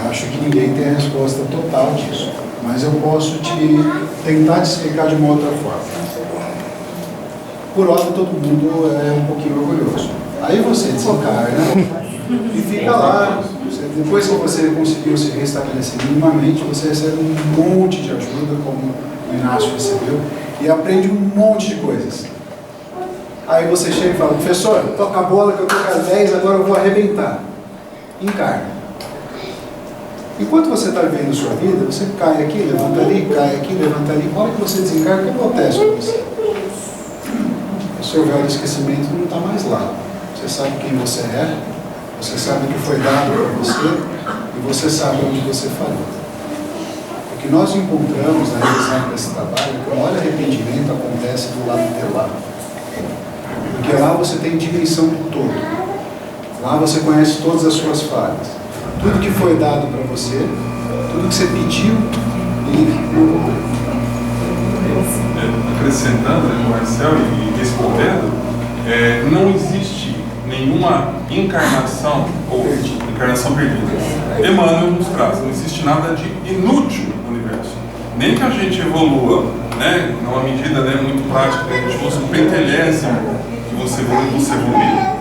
Eu acho que ninguém tem a resposta total disso, mas eu posso tentar te explicar de uma outra forma. Por ordem, todo mundo é um pouquinho orgulhoso. Aí você desencarna e fica lá. Depois que você conseguiu se restabelecer minimamente, você recebe um monte de ajuda, como o Inácio recebeu, e aprende um monte de coisas. Aí você chega e fala, professor, toca a bola que eu tô com as 10, agora eu vou arrebentar. Encarna. Enquanto você está vivendo a sua vida, você cai aqui, levanta ali, cai aqui, levanta ali. Na hora que você desencarna, o que acontece com você? O seu véu de esquecimento não está mais lá. Você sabe quem você é, você sabe o que foi dado para você e você sabe onde você falhou. O que nós encontramos na revisão desse trabalho é que o maior arrependimento acontece do lado de lá. Porque lá você tem dimensão do todo. Lá você conhece todas as suas falhas. Tudo que foi dado para você, tudo que você pediu, Acrescentando, né, Marcel, e respondendo, não existe nenhuma encarnação ou encarnação perdida. Emmanuel nos traz, não existe nada de inútil no universo. Nem que a gente evolua, né, numa medida, né, muito prática, que a gente fosse um pentelésimo que você evolui.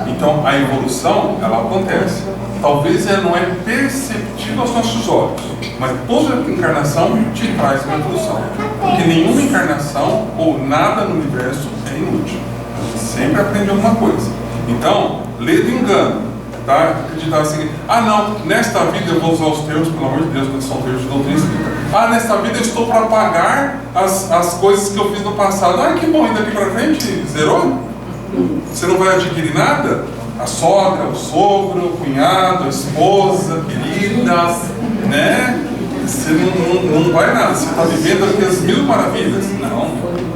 Então a evolução, ela acontece. Talvez ela não é perceptível aos nossos olhos, mas toda encarnação te traz uma evolução. Porque nenhuma encarnação ou nada no universo é inútil. A gente sempre aprende alguma coisa. Então, lê do engano, tá? Acreditar assim, não, nesta vida eu vou usar os termos, pelo amor de Deus, que são termos de doutrina espírita. Nesta vida eu estou para pagar as coisas que eu fiz no passado. Que bom, e daqui para frente zerou? Você não vai adquirir nada? A sogra, o sogro, o cunhado, a esposa, querida, né? você não vai nada, você está vivendo aqui as mil maravilhas. Não.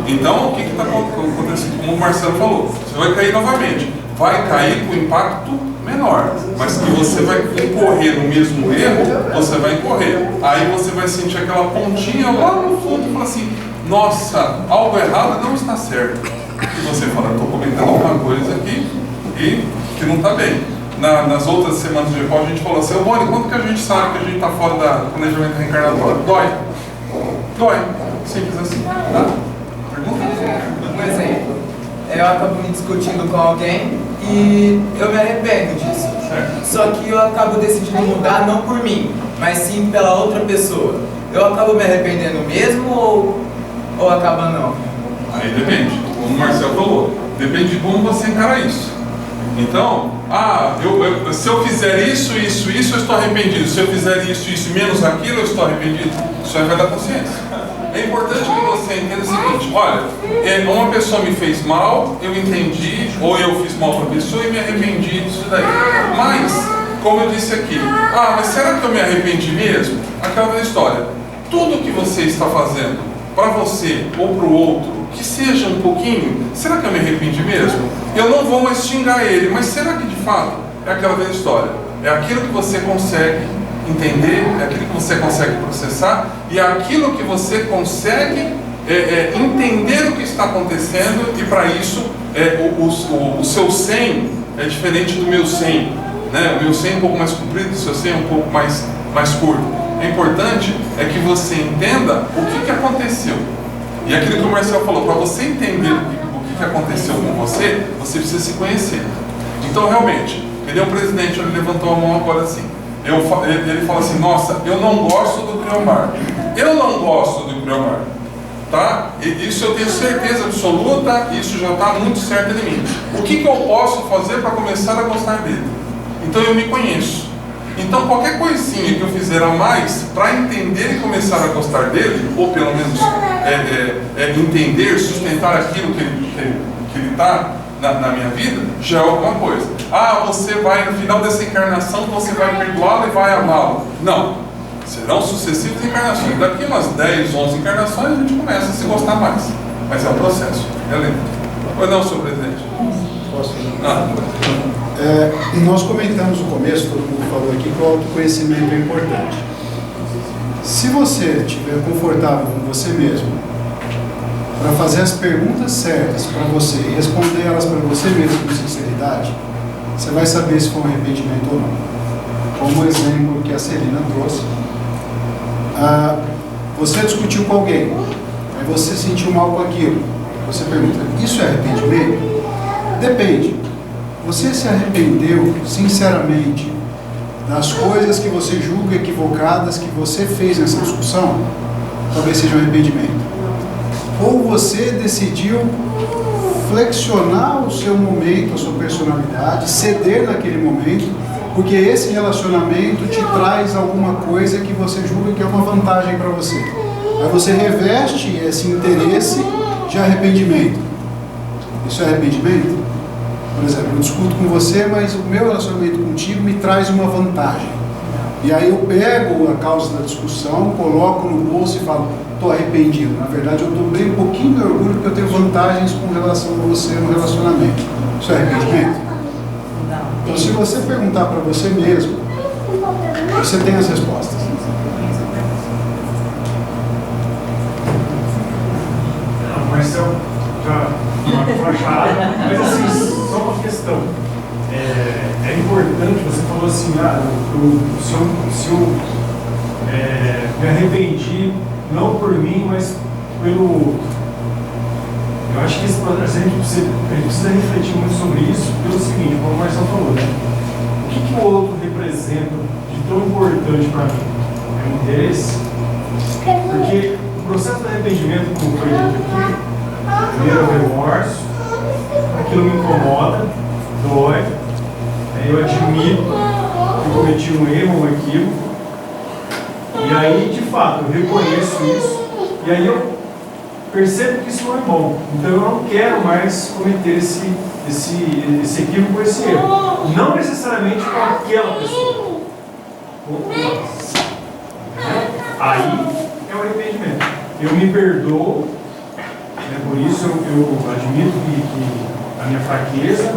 Então, o que está acontecendo? Como o Marcelo falou, você vai cair novamente. Vai cair com impacto menor, mas que você vai incorrer no mesmo erro, você vai incorrer. Aí você vai sentir aquela pontinha lá no fundo e fala assim, nossa, algo errado não está certo. E você fala, estou cometendo alguma coisa aqui e que não está bem. Nas outras semanas de repórter a gente falou assim, Boni, quando que a gente sabe que a gente está fora do planejamento reencarnatório? Dói. Simples assim. Tá? Pergunta? Um exemplo. Eu acabo me discutindo com alguém e eu me arrependo disso. Certo. Só que eu acabo decidindo mudar não por mim, mas sim pela outra pessoa. Eu acabo me arrependendo mesmo ou acaba não? Aí depende, como o Marcelo falou, depende de como você encara isso. Então, se eu fizer isso, eu estou arrependido. Se eu fizer isso, menos aquilo, eu estou arrependido. Isso aí vai dar consciência. É importante que você entenda o seguinte, olha, uma pessoa me fez mal, eu entendi, ou eu fiz mal para a pessoa e me arrependi disso daí. Mas, como eu disse aqui, mas será que eu me arrependi mesmo? Aquela velha história, tudo que você está fazendo para você ou para o outro, que seja um pouquinho, será que eu me arrependi mesmo? Eu não vou mais xingar ele, mas será que de fato é aquela velha história? É aquilo que você consegue entender, é aquilo que você consegue processar e é aquilo que você consegue entender o que está acontecendo e para isso o seu 100 é diferente do meu 100, né? O meu 100 é um pouco mais comprido, o seu 100 é um pouco mais curto. É importante que você entenda o que aconteceu. E aquilo que o Marcelo falou, para você entender o que aconteceu com você, você precisa se conhecer. Então, realmente, ele é um presidente, ele levantou a mão agora assim. Ele fala assim, nossa, eu não gosto do Criomar. Eu não gosto do Criomar. Tá? Isso eu tenho certeza absoluta, isso já está muito certo em mim. O que eu posso fazer para começar a gostar dele? Então, eu me conheço. Então, qualquer coisinha que eu fizer a mais para entender e começar a gostar dele, ou pelo menos entender, sustentar aquilo que ele está na minha vida, já é alguma coisa. Você vai, no final dessa encarnação, você vai perdoá-lo e vai amá-lo. Não. Serão sucessivas encarnações. Daqui umas 10, 11 encarnações, a gente começa a se gostar mais. Mas é um processo. É lento. Pois não, senhor presidente? Posso falar? Nós comentamos no começo, todo mundo falou aqui, que o autoconhecimento é importante. Se você estiver confortável com você mesmo, para fazer as perguntas certas para você e responder elas para você mesmo com sinceridade, você vai saber se foi um arrependimento ou não. Como o exemplo que a Celina trouxe. Você discutiu com alguém, aí você sentiu mal com aquilo. Você pergunta, isso é arrependimento? Depende. Você se arrependeu sinceramente das coisas que você julga equivocadas que você fez nessa discussão? Talvez seja um arrependimento. Ou você decidiu flexionar o seu momento, a sua personalidade, ceder naquele momento, porque esse relacionamento te traz alguma coisa que você julga que é uma vantagem para você. Aí você reveste esse interesse de arrependimento. Isso é arrependimento? Por exemplo, eu discuto com você, mas o meu relacionamento contigo me traz uma vantagem. E aí eu pego a causa da discussão, coloco no bolso e falo, estou arrependido. Na verdade, eu tomei um pouquinho de orgulho porque eu tenho vantagens com relação a você no relacionamento. Isso é arrependimento? Então, se você perguntar para você mesmo, você tem as respostas. Marcelo, já uma charada, mas assim, só uma questão. É importante, você falou assim, se eu me arrependi, não por mim, mas pelo outro. Eu acho que esse processo a gente precisa refletir muito sobre isso, pelo seguinte, como o Marcelo falou, né? O que o outro representa de tão importante para mim? É um interesse? Porque o processo do arrependimento, como foi dito aqui, primeiro é o remorso, aquilo me incomoda, dói, eu admito que eu cometi um erro, um equívoco, e aí, de fato, eu reconheço isso, e aí eu percebo que isso não é bom. Então eu não quero mais cometer esse equívoco, esse erro. Não necessariamente com aquela pessoa. Aí é o arrependimento. Eu me perdoo, né, por isso eu admito que a minha fraqueza,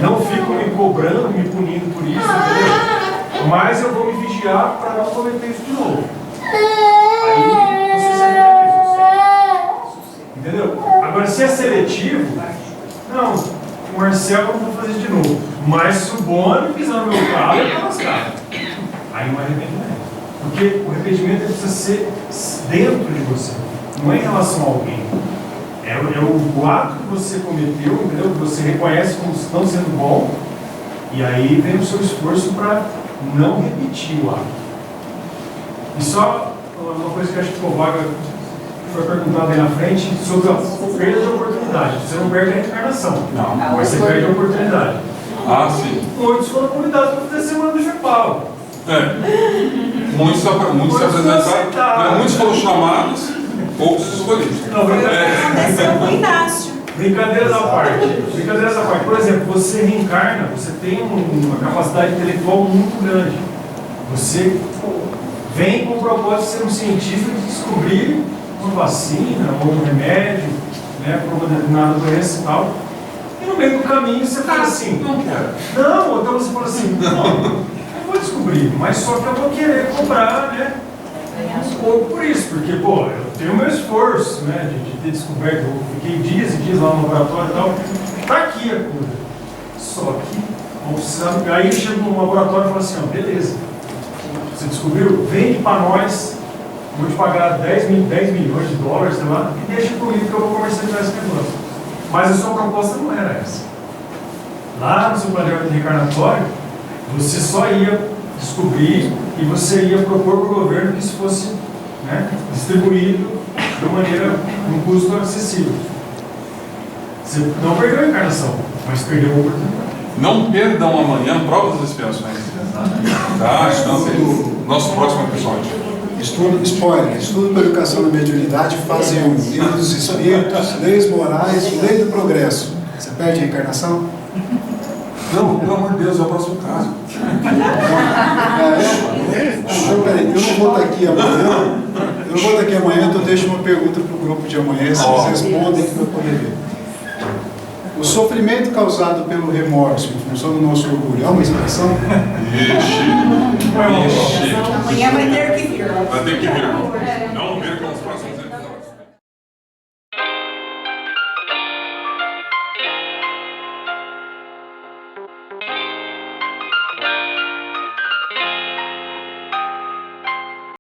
não fico me cobrando, me punindo por isso, entendeu? Mas eu vou me vigiar para não cometer isso de novo. Aí você se arrepende. Entendeu? Agora, se é seletivo, não, o Marcelo eu não vou fazer de novo. Mas se o Boni pisar no meu carro, eu vou lascar. Aí não é arrependimento. Porque o arrependimento precisa ser dentro de você, não é em relação a alguém. É o ato que você cometeu, entendeu? Que você reconhece como não sendo bom, e aí vem o seu esforço para não repetir o ato. E só uma coisa que eu acho que ficou vaga, que foi perguntada aí na frente, sobre a perda de oportunidade. Você não perde a reencarnação, mas você perde a oportunidade. Ah, sim. Muitos foram convidados para fazer a semana do Japão. Muitos se apresentaram, muitos foram chamados, poucos escolhidos. Aconteceu com o Inácio. Brincadeiras à parte. Brincadeiras à parte. Por exemplo, você reencarna, você tem uma capacidade intelectual muito grande. Você vem com o propósito de ser um cientista de descobrir uma vacina ou um remédio, né, para uma determinada doença e tal. E no meio do caminho você fala assim, não quero. Não, então você fala assim, não, eu vou descobrir, mas só que eu vou querer cobrar, né? Um pouco por isso, porque, pô, eu tenho o meu esforço, né, de ter descoberto, eu fiquei dias e dias lá no laboratório e tal, tá aqui a cura. Só que, vamos precisar, aí eu chego no laboratório e falo assim, ó, beleza, você descobriu, vende para nós, vou te pagar 10 milhões de dólares, sei lá, e deixa comigo que eu vou comercializar esse negócio. Mas a sua proposta não era essa. Lá no seu planejamento reencarnatório, você só ia descobrir e você ia propor para o governo que isso fosse, né, distribuído de uma maneira, um custo acessível. Você não perdeu a encarnação, mas perdeu a oportunidade. Não perdam amanhã provas das expiações. Tá? Então, nosso próximo episódio. Estudo para educação da mediunidade, fase 1, livro dos espíritos, leis morais, lei do progresso. Você perde a encarnação? Não, pelo amor de Deus, é o próximo caso. Então, peraí, eu não vou estar aqui amanhã, então eu deixo uma pergunta para o grupo de amanhã, se eles respondem que eu poder ver. O sofrimento causado pelo remorso em função do nosso orgulho é uma expressão? Ixi. Amanhã vai ter que vir. Vai ter que vir.